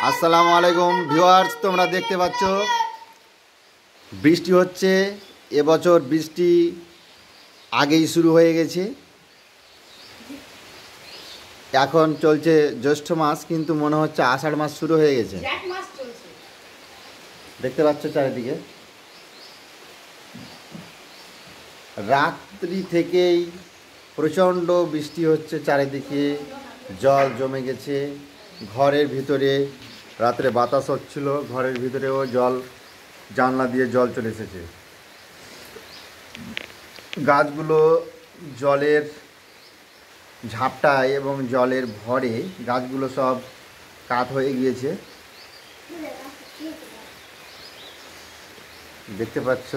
আসসালামু আলাইকুম ভিউয়ার্স, তোমরা দেখতে পাচ্ছ বৃষ্টি হচ্ছে। এবছর বৃষ্টি আগেই শুরু হয়ে গেছে। এখন চলছে জ্যৈষ্ঠ মাস, কিন্তু মনে হচ্ছে আষাঢ় মাস শুরু হয়ে গেছে। দেখতে পাচ্ছ চারিদিকে রাত্রি থেকেই প্রচণ্ড বৃষ্টি হচ্ছে। চারিদিকে জল জমে গেছে। ঘরের ভিতরে রাত্রে বাতাস হচ্ছিল, ঘরের ভিতরেও জল, জানলা দিয়ে জল চলে এসেছে। গাছগুলো জলের ঝাপটায় এবং জলের ভরে গাছগুলো সব কাত হয়ে গিয়েছে। দেখতে পাচ্ছ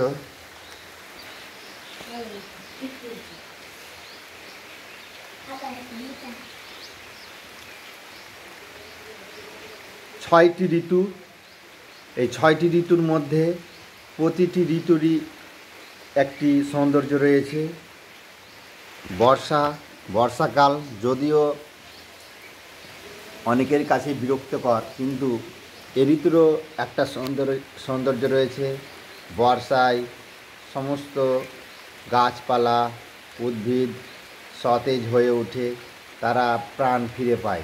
ছয়টি ঋতু। এই ছয়টি ঋতুর মধ্যে প্রতিটি ঋতুরই একটি সৌন্দর্য রয়েছে। বর্ষাকাল যদিও অনেকের কাছে বিরক্তকর, কিন্তু এ ঋতুরও একটা সৌন্দর্য রয়েছে। বর্ষায় সমস্ত গাছপালা, উদ্ভিদ সতেজ হয়ে ওঠে, তারা প্রাণ ফিরে পায়।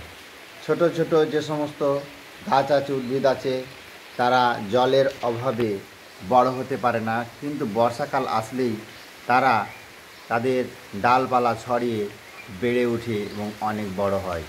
ছোট ছোট যে সমস্ত গাছ আছে, উদ্ভিদ আছে, তারা জলের অভাবে বড় হতে পারে না, কিন্তু বর্ষাকাল আসলেই তারা তাদের ডালপালা ছড়িয়ে বেড়ে ওঠে এবং অনেক বড় হয়।